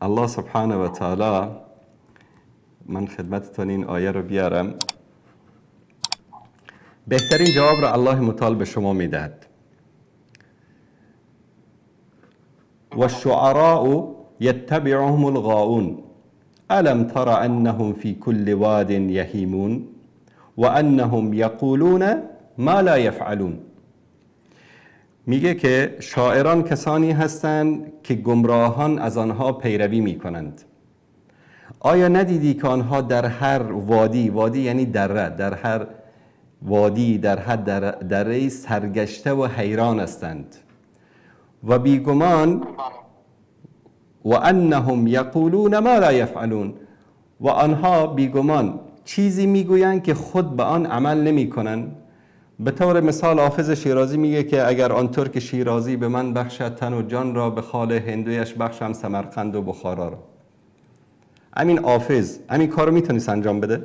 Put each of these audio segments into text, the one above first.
الله سبحانه و تعالی، من خدمتتون این آیه رو بیارم، بهترین جواب رو الله متعال به شما میدهد. و الشعراء یتبعهم الغاوون الم تر انهم فی کل واد یهیمون و انهم یقولون ما لا یفعلون. میگه که شاعران کسانی هستند که گمراهان از آنها پیروی میکنند. آیا ندیدی که آنها در هر وادی یعنی دره، در هر وادی، در هر دره سرگشته و حیران هستند و بیگمان و انهم یقولون ما لا یفعلون، و آنها بیگمان چیزی میگویند که خود به آن عمل نمیکنند. به طور مثال حافظ شیرازی میگه که اگر آن ترک شیرازی به من بخشد تن و جان را، به خال هندویش بخشم سمرقند و بخارا را. همین حافظ همین کارو میتونست انجام بده؟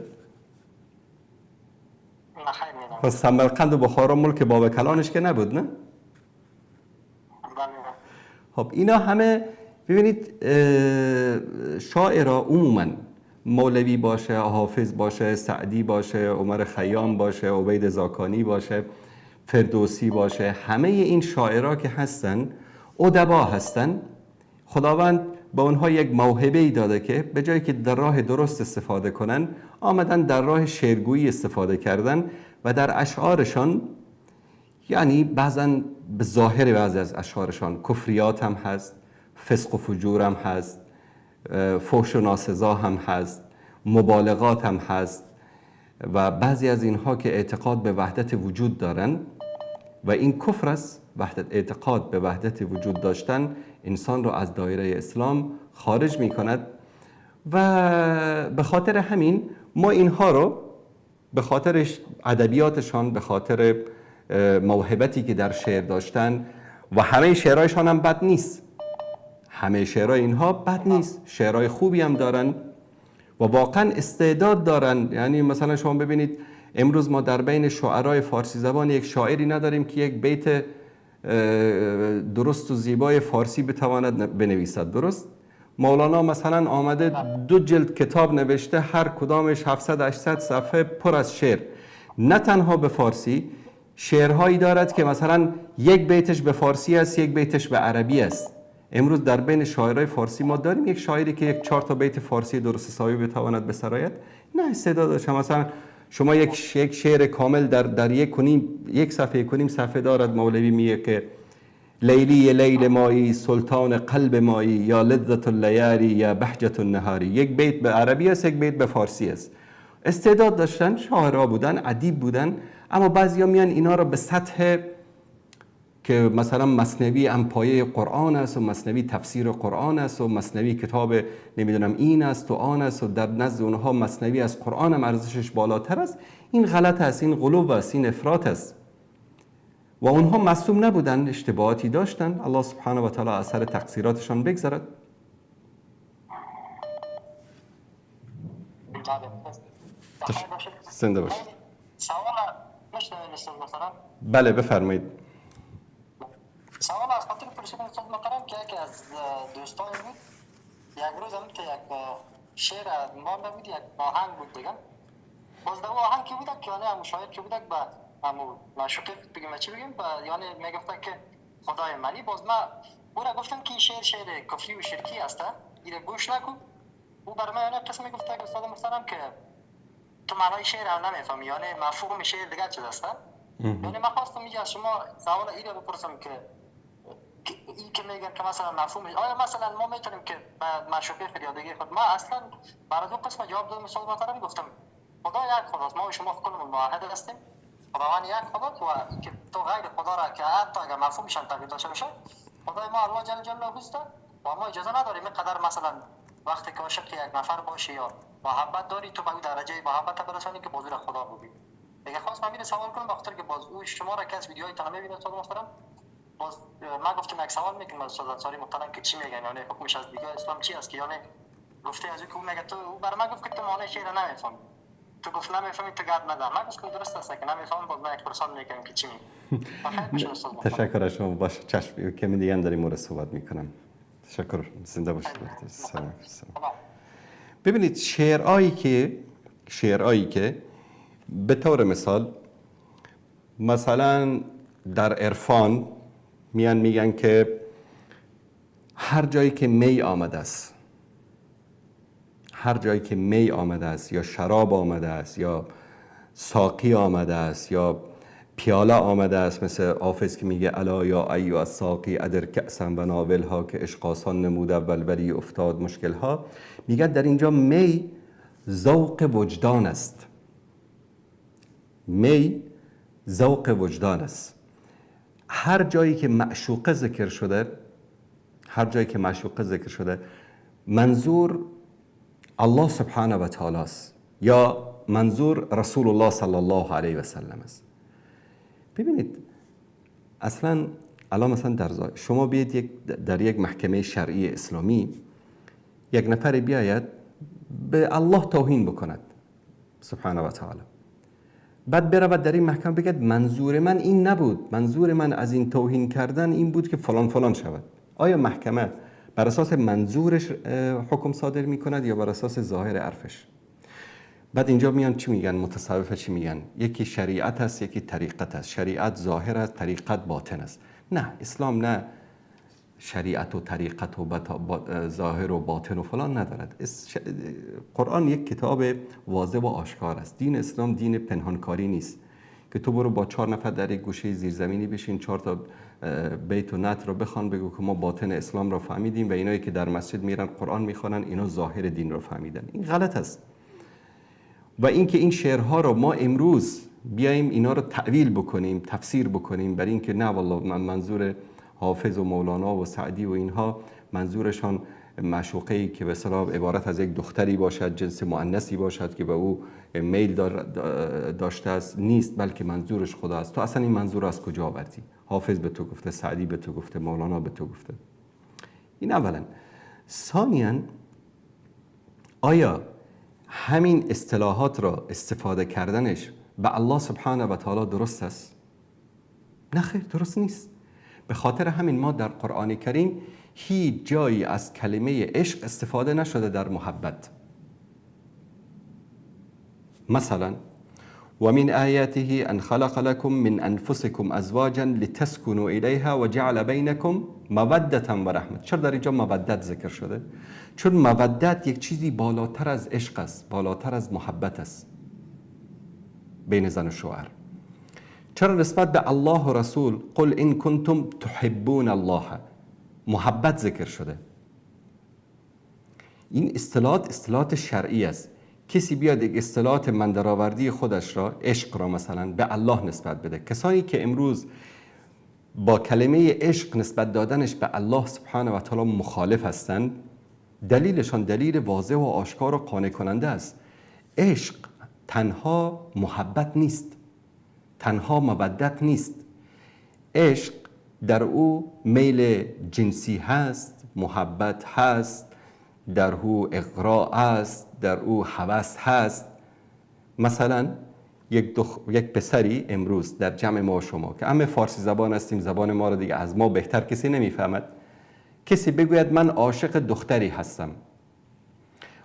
خب سمرقند و بخارا ملک باب کلانش که نبود، نه؟ خب اینا همه ببینید شاعرها عموما، مولوی باشه، حافظ باشه، سعدی باشه، عمر خیام باشه، عبید زاکانی باشه، فردوسی باشه، همه این شاعرها که هستن ادبا هستن. خداوند به اونها یک موهبه ای داده که به جایی که در راه درست استفاده کنن، آمدن در راه شعرگویی استفاده کردن و در اشعارشان، یعنی بعضا به ظاهر بعضی از اشعارشان کفریات هم هست، فسق و فجور هم هست، فحش و ناسزا هم هست، مبالغات هم هست و بعضی از اینها که اعتقاد به وحدت وجود دارن و این کفر است. اعتقاد به وحدت وجود داشتن انسان رو از دایره اسلام خارج می کند و به خاطر همین ما اینها رو به خاطر ادبیاتشان، به خاطر موهبتی که در شعر داشتن، و همه شعرهایشان هم بد نیست، همه شعرهای اینها بد نیست، شعرهای خوبی هم دارن و واقعا استعداد دارن. یعنی مثلا شما ببینید امروز ما در بین شاعرای فارسی زبان یک شاعری نداریم که یک بیت درست و زیبای فارسی بتواند بنویسد. درست؟ مولانا مثلا آمده 2 جلد کتاب نوشته، هر کدامش 700-800 صفحه پر از شعر، نه تنها به فارسی، شعرهایی دارد که مثلا یک بیتش به فارسی است، یک بیتش به عربی است. امروز در بین شاعرای فارسی ما داریم یک شاعری که یک 4 تا بیت فارسی درست حسابی بتواند بسرایت؟ نه، استعدادش. مثلا شما یک شعر کامل در یک صفحه کنیم صفحه دارد. مولوی میگه که لیلی لیل مایی، سلطان قلب مایی، یا لذت اللیاری یا بهجت النهاری. یک بیت به عربی است، یک بیت به فارسی است. استعداد داشتن، شاعرها بودن، ادیب بودن، اما بعضیا میان اینا رو به سطح که مثلا مثنوی هم پایه قرآن است و مثنوی تفسیر قرآن است و مثنوی کتاب نمیدونم این است و آن است و در نزد اونها مثنوی از قرآن هم ارزشش بالاتر است. این غلط است، این غلو است، این افراط است. و اونها معصوم نبودن، اشتباهاتی داشتن. الله سبحانه و تعالی اثر تقصیراتشان بگذرد. زنده باش. بله بفرمایید. سوال از خاطر پرسیدن استاد محترم که یکی از دوستان بود، یک روز هم که یک شعر ما بود، یک آهنگ بود دیگه. باز در آهنگ کی بود که یعنی هم شاعر کی بود به همو معشوقه بگیم چی بگیم، یعنی میگفت که خدای منی. باز ما او را گفتم که این شعر کفری و شرکی است، این گوش نکن. او برای من یعنی قسم گفت که استاد محترم که تو معنای شعر هم نمیفهمی، یعنی مفهوم شعر دیگه چیز است. یعنی من خواستم اینجا از شما سوال این رو بپرسم که این که میگن که مثلا مفهومش، آیا مثلا ما میتونیم که معشوقه فریادگی خود، ما اصلا برای دو قسم جواب دادم. مثال محترم گفتم خدا یک خداست، ما و شما کلمون واحد هستیم، خداوند یک خداست و که تو غیر خدا را که حتی اگر مفهومش هم تغییر داشته باشه، خدای ما الله جل جلاله است و ما اجازه نداریم اینقدر مثلا وقتی که عاشق یک نفر باشی یا محبت داری تو به اون درجه محبت برسانی که بازور خدا بودی. اگه خواست من سوال کنم بخاطر که باز او شما را که از ویدیوهای تا میبینه استاد محترم، باز من گفتم یک سوال میکنم از استاد انصاری محترم که چی میگن، یعنی حکمش از دیگه اسلام چی است که یعنی گفته از او میگه تو برای من گفت که تو معنی شعر نمیفهمی، تو گفت نمیفهمی تو گرد ندار. من گفتم درست است که نمیفهمم، باز من یک پرسان میکنم که چی میگی. تشکر از شما. باشه چشم، کمی دیگه هم در این مورد صحبت میکنم. شکر، زنده باشید. سلام. تمام. ببینید شعرهایی که به طور مثال مثلا در عرفان میگن که هر جایی که می آمده است، هر جایی که می آمده است یا شراب آمده است یا ساقی آمده است یا پیاله آمده است، مثل حافظ که میگه الا یا ایها الساقی ادر کأسا و ناولها، که عشق آسان نمود اول ولی افتاد مشکلها. میگه در اینجا می ذوق وجدان است. می ذوق وجدان است. هر جایی که معشوقه ذکر شده، هر جایی که معشوقه ذکر شده، منظور الله سبحانه و تعالی است یا منظور رسول الله صلی الله علیه و سلم است. ببینید اصلا الان مثلا شما بیاید در یک محکمه شرعی اسلامی یک نفر بیاید به الله توهین بکند سبحانه و تعالی، بعد برود در این محکمه بگید منظور من این نبود، منظور من از این توهین کردن این بود که فلان فلان شود. آیا محکمه بر اساس منظورش حکم صادر می کند یا بر اساس ظاهر حرفش؟ بعد اینجا میان چی میگن؟ متصوفه چی میگن؟ یکی شریعت است، یکی طریقت است. شریعت ظاهر است، طریقت باطن است. نه، اسلام نه شریعت و طریقت و ظاهر و باطن و فلان ندارد. قرآن یک کتاب واضح و آشکار است. دین اسلام دین پنهانکاری نیست که تو برو با 4 نفر در یک گوشه زیرزمینی بشین 4 تا بیت و نت رو بخوان بگو که ما باطن اسلام رو فهمیدیم و اینایی که در مسجد میرن قرآن میخوانن اینا ظاهر دین رو فهمیدن. این غلط است. و اینکه این شعرها رو ما امروز بیایم اینا رو تعویل بکنیم، تفسیر بکنیم، برای اینکه نه والله من منظور حافظ و مولانا و سعدی و اینها منظورشان معشوقه‌ای که به اصطلاح عبارت از یک دختری باشد، جنس مؤنثی باشد که به او میل داشته است، نیست، بلکه منظورش خدا است. تو اصلا این منظور از کجا آوردی؟ حافظ به تو گفته، سعدی به تو گفته، مولانا به تو گفته. این اولا. ثانیاً آیا همین اصطلاحات را استفاده کردنش به الله سبحانه و تعالی درست است؟ نه خیر، درست نیست. به خاطر همین ما در قرآن کریم هیچ جایی از کلمه عشق استفاده نشده در محبت. مثلا و من آیاته ان خلق لكم من انفسكم ازواجا لتسكنوا الیها وجعل بینکم موده و رحمت. چرا در اینجا مودت ذکر شده؟ چون مودت یک چیزی بالاتر از عشق است، بالاتر از محبت است بین زن و شوهر. چرا نسبت به الله و رسول قل ان کنتم تحبون الله محبت ذکر شده؟ این اصطلاحات شرعی است. کسی بیاد یک اصطلاحات من درآوردی خودش را، عشق را مثلا به الله نسبت بده. کسانی که امروز با کلمه عشق نسبت دادنش به الله سبحانه و تعالی مخالف هستند، دلیلشان دلیل واضح و آشکار و قانع کننده است. عشق تنها محبت نیست، تنها مودت نیست. عشق در او میل جنسی هست، محبت هست، در او اغراء است، در او هوس هست. مثلا یک پسری امروز در جمع ما و شما که همه فارسی زبان هستیم، زبان ما رو دیگه از ما بهتر کسی نمیفهمد، کسی بگوید من عاشق دختری هستم،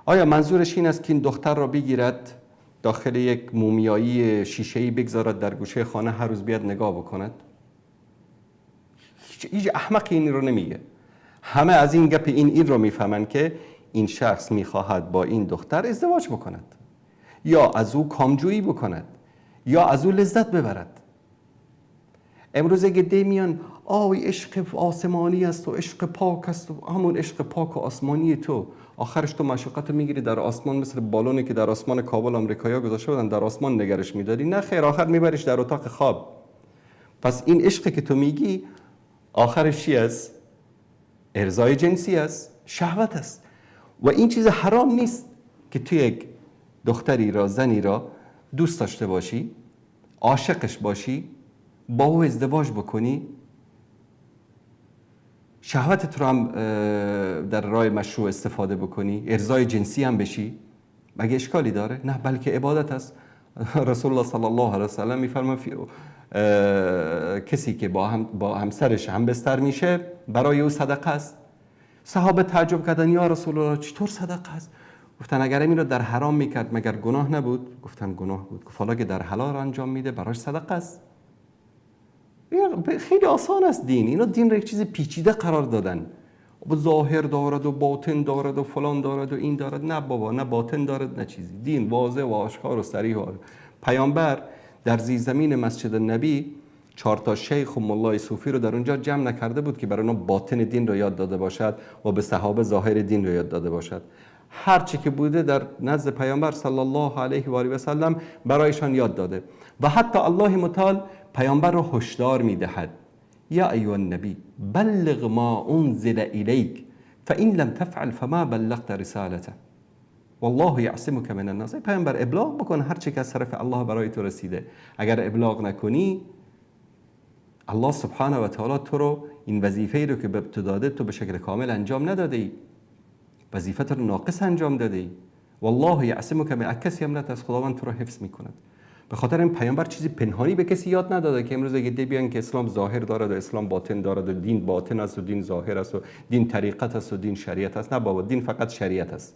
آیا منظورش این است که این دختر را بگیرد داخل یک مومیایی شیشه‌ای بگذارد در گوشه خانه، هر روز بیاد نگاه بکند؟ هیچ احمقی این رو نمیگه. همه از این گپ این رو میفهمن که این شخص میخواهد با این دختر ازدواج بکند یا از او کامجویی بکند یا از او لذت ببرد. امروز اگه دی میان عشق آسمانی است و عشق پاک است و همون عشق پاک و آسمانی تو، آخرش تو معشوقت رو میگیری در آسمان، مثل بالونی که در آسمان کابل آمریکایی‌ها گذاشته بودن در آسمان نگرش میداری. نه خیر، آخر میبریش در اتاق خواب. پس این عشقی که تو میگی آخرش چی است؟ ارضای جنسی است، شهوت است. و این چیز حرام نیست که تو یک دختری را، زنی را دوست داشته باشی، عاشقش باشی، با او ازدواج بکنی، شهوتت رو هم در راه مشروع استفاده بکنی، ارضای جنسی هم بشی، مگه اشکالی داره؟ نه، بلکه عبادت است. رسول الله صلی الله علیه و سلم میفرماید کسی که با همسرش هم بستر میشه برای او صدقه است. صحابه تعجب کردن یا رسول الله چطور صدقه است؟ گفتن اگر این رو در حرام میکرد مگر گناه نبود؟ گفتن گناه بود. گفت حالا که در حلال انجام میده براش صدقه است. خیلی آسان است دین. اینا دین رو یک چیز پیچیده قرار دادن. ظاهر دارد و باطن دارد و فلان دارد و این دارد. نه بابا، نه باطن دارد نه چیزی. دین واضح و آشکار و صریح و پیامبر در زیرزمین مسجد نبی 4 تا شیخ و مولای صوفی رو در اونجا جمع نکرده بود که برای اونها باطن دین رو یاد داده باشد و به صحابه ظاهر دین رو یاد داده باشد. هر چی که بوده در نزد پیامبر صلی الله علیه و آله و سلم برایشان یاد داده و حتی الله متعال پیامبر رو هشدار میدهد یا ایها النبی بلغ ما انزل الیک فان لم تفعل فما بلغت رسالته والله یعصمک من الناس. پیامبر ابلاغ بکن هر چی که از طرف الله برای تو رسیده. اگر ابلاغ نکنی الله سبحانه و تعالی تو رو این وظیفه رو که به تو داده تو به شکل کامل انجام نداده ای، وظیفت رو ناقص انجام داده ای. والله یعصمک من، کسی هم از خداوند تو رو حفظ میکند. به خاطر این پیامبر چیزی پنهانی به کسی یاد نداده که امروز اگه بیان که اسلام ظاهر دارد و اسلام باطن دارد و دین باطن است و دین ظاهر است و دین طریقت است و دین شریعت است. نه بابا، دین فقط شریعت است.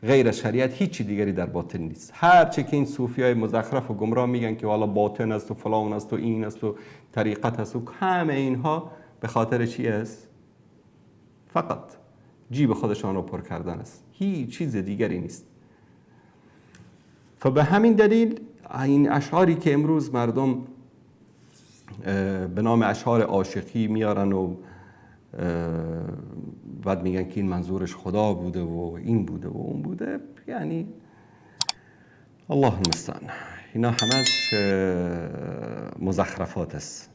غیر از شریعت هیچی دیگری در باطن نیست. هر چه که این صوفیای مزخرف و گمراه میگن که والا باطن است و فلان است و این است و طریقت است و همه اینها به خاطر چی است؟ فقط جیب خودشان رو پر کردن است. هیچ چیز دیگری نیست. فبه همین دلیل این اشعاری که امروز مردم به نام اشعار عاشقی میارن و بعد میگن که این منظورش خدا بوده و این بوده و اون بوده، یعنی الله المستعان، اینا همش مزخرفات است.